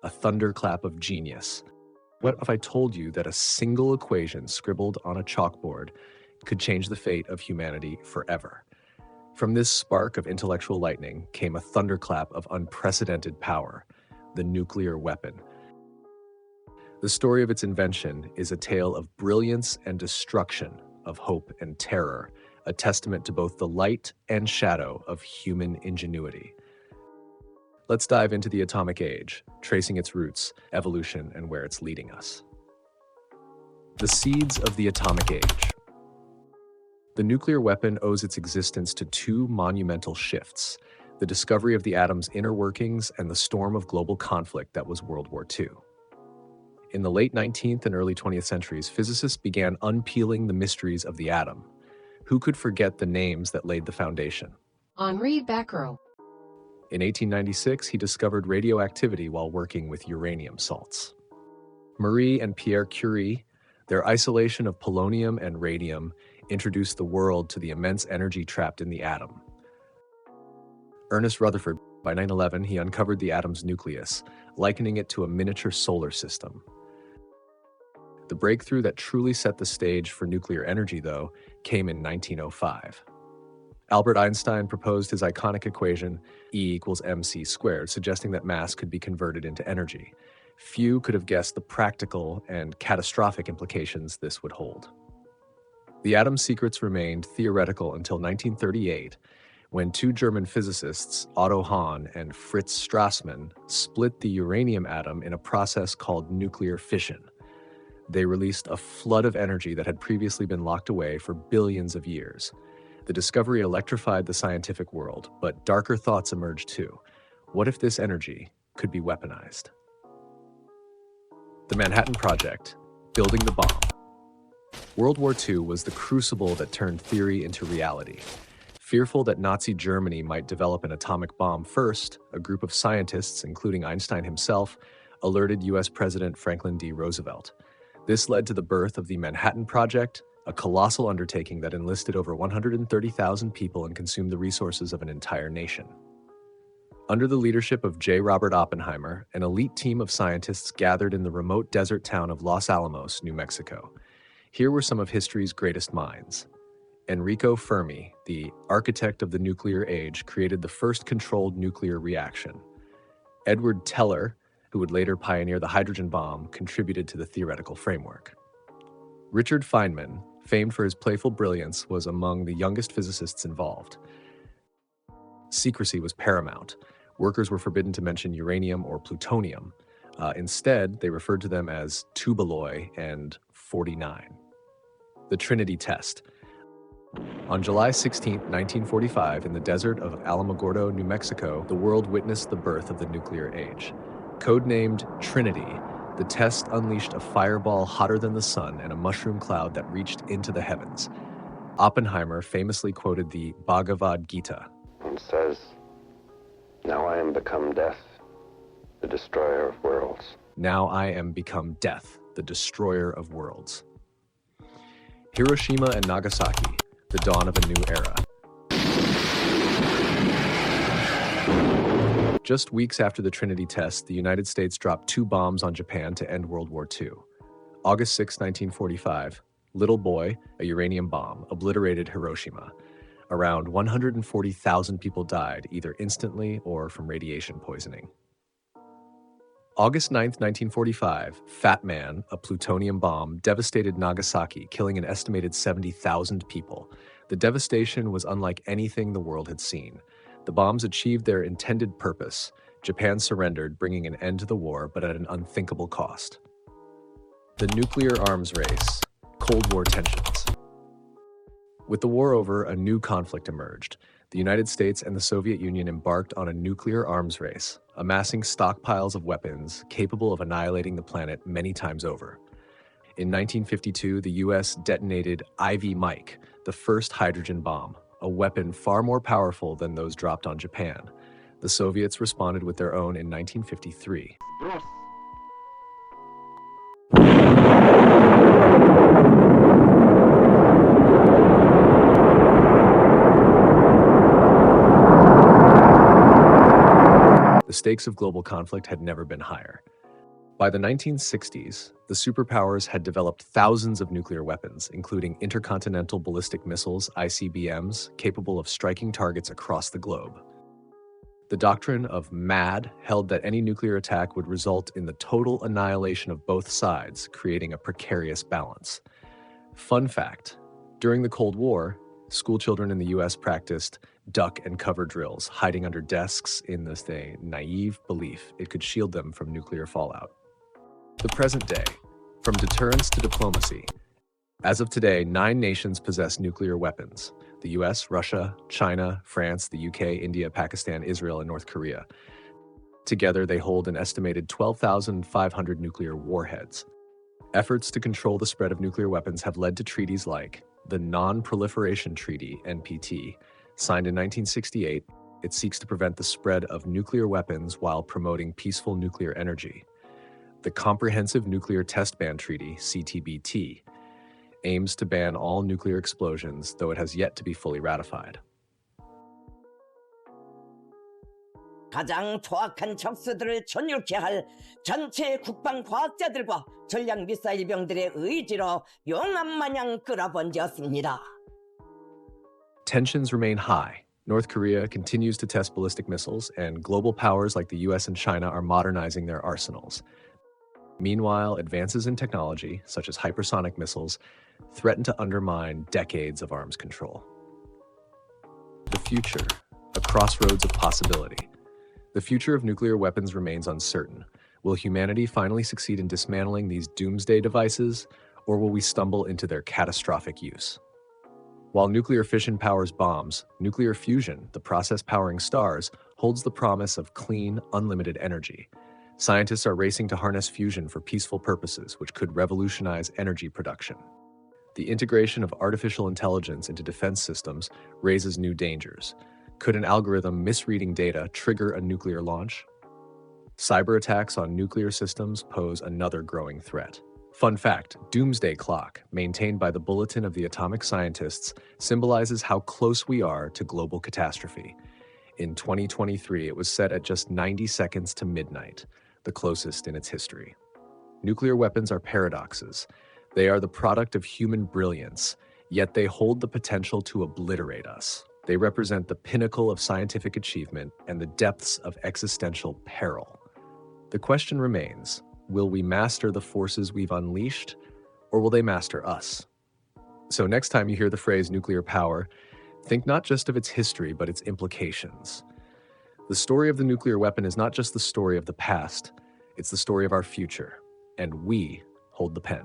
a thunderclap of genius. What if I told you that a single equation scribbled on a chalkboard could change the fate of humanity forever? From this spark of intellectual lightning came a thunderclap of unprecedented power, the nuclear weapon. The story of its invention is a tale of brilliance and destruction, of hope and terror, a testament to both the light and shadow of human ingenuity. Let's dive into the atomic age, tracing its roots, evolution, and where it's leading us. The seeds of the atomic age. The nuclear weapon owes its existence to two monumental shifts: the discovery of the atom's inner workings and the storm of global conflict that was World War II. In the late 19th and early 20th centuries, physicists began unpeeling the mysteries of the atom. Who could forget the names that laid the foundation? Henri Becquerel. In 1896, he discovered radioactivity while working with uranium salts. Marie and Pierre Curie, their isolation of polonium and radium, introduced the world to the immense energy trapped in the atom. Ernest Rutherford, by 9/11, he uncovered the atom's nucleus, likening it to a miniature solar system. The breakthrough that truly set the stage for nuclear energy, though, came in 1905. Albert Einstein proposed his iconic equation, E=mc², suggesting that mass could be converted into energy. Few could have guessed the practical and catastrophic implications this would hold. The atom's secrets remained theoretical until 1938, when two German physicists, Otto Hahn and Fritz Strassmann, split the uranium atom in a process called nuclear fission. They released a flood of energy that had previously been locked away for billions of years. The discovery electrified the scientific world, but darker thoughts emerged too. What if this energy could be weaponized? The Manhattan Project, building the bomb. World War II was the crucible that turned theory into reality. Fearful that Nazi Germany might develop an atomic bomb first, a group of scientists, including Einstein himself, alerted US President Franklin D. Roosevelt. This led to the birth of the Manhattan Project, a colossal undertaking that enlisted over 130,000 people and consumed the resources of an entire nation. Under the leadership of J. Robert Oppenheimer, an elite team of scientists gathered in the remote desert town of Los Alamos, New Mexico. Here were some of history's greatest minds. Enrico Fermi, the architect of the nuclear age, created the first controlled nuclear reaction. Edward Teller, who would later pioneer the hydrogen bomb, contributed to the theoretical framework. Richard Feynman, famed for his playful brilliance, was among the youngest physicists involved. Secrecy was paramount. Workers were forbidden to mention uranium or plutonium. Instead, they referred to them as tubaloi and 49. The Trinity Test. On July 16, 1945, in the desert of Alamogordo, New Mexico, the world witnessed the birth of the nuclear age. Codenamed Trinity, the test unleashed a fireball hotter than the sun and a mushroom cloud that reached into the heavens. Oppenheimer famously quoted the Bhagavad Gita. It says, "Now I am become death, the destroyer of worlds." Now I am become death, the destroyer of worlds. Hiroshima and Nagasaki, the dawn of a new era. Just weeks after the Trinity test, the United States dropped 2 bombs on Japan to end World War II. August 6, 1945, Little Boy, a uranium bomb, obliterated Hiroshima. Around 140,000 people died, either instantly or from radiation poisoning. August 9, 1945, Fat Man, a plutonium bomb, devastated Nagasaki, killing an estimated 70,000 people. The devastation was unlike anything the world had seen. The bombs achieved their intended purpose. Japan surrendered, bringing an end to the war, but at an unthinkable cost. The nuclear arms race, Cold War tensions. With the war over, a new conflict emerged. The United States and the Soviet Union embarked on a nuclear arms race, amassing stockpiles of weapons capable of annihilating the planet many times over. In 1952, the US detonated Ivy Mike, the first hydrogen bomb, a weapon far more powerful than those dropped on Japan. The Soviets responded with their own in 1953. The stakes of global conflict had never been higher. By the 1960s, the superpowers had developed thousands of nuclear weapons, including intercontinental ballistic missiles, ICBMs, capable of striking targets across the globe. The doctrine of MAD held that any nuclear attack would result in the total annihilation of both sides, creating a precarious balance. Fun fact, during the Cold War, schoolchildren in the US practiced duck and cover drills, hiding under desks in the naive belief it could shield them from nuclear fallout. The present day, from deterrence to diplomacy. As of today, 9 nations possess nuclear weapons: the US, Russia, China, France, the UK, India, Pakistan, Israel, and North Korea. Together, they hold an estimated 12,500 nuclear warheads. Efforts to control the spread of nuclear weapons have led to treaties like the Non-Proliferation Treaty, NPT, signed in 1968. It seeks to prevent the spread of nuclear weapons while promoting peaceful nuclear energy. The Comprehensive Nuclear Test Ban Treaty, CTBT, aims to ban all nuclear explosions, though it has yet to be fully ratified. 가장 포악한 적수들을 전율케 할 전체 국방과학자들과 전략미사일병들의 의지로 용암마냥 끌어번졌습니다. Tensions remain high. North Korea continues to test ballistic missiles, and global powers like the US and China are modernizing their arsenals. Meanwhile, advances in technology, such as hypersonic missiles, threaten to undermine decades of arms control. The future, a crossroads of possibility. The future of nuclear weapons remains uncertain. Will humanity finally succeed in dismantling these doomsday devices, or will we stumble into their catastrophic use? While nuclear fission powers bombs, nuclear fusion, the process powering stars, holds the promise of clean, unlimited energy. Scientists are racing to harness fusion for peaceful purposes, which could revolutionize energy production. The integration of artificial intelligence into defense systems raises new dangers. Could an algorithm misreading data trigger a nuclear launch? Cyber attacks on nuclear systems pose another growing threat. Fun fact, Doomsday Clock, maintained by the Bulletin of the Atomic Scientists, symbolizes how close we are to global catastrophe. In 2023, it was set at just 90 seconds to midnight, the closest in its history. Nuclear weapons are paradoxes. They are the product of human brilliance, yet they hold the potential to obliterate us. They represent the pinnacle of scientific achievement and the depths of existential peril. The question remains, will we master the forces we've unleashed, or will they master us? So next time you hear the phrase nuclear power, think not just of its history, but its implications. The story of the nuclear weapon is not just the story of the past, it's the story of our future, and we hold the pen.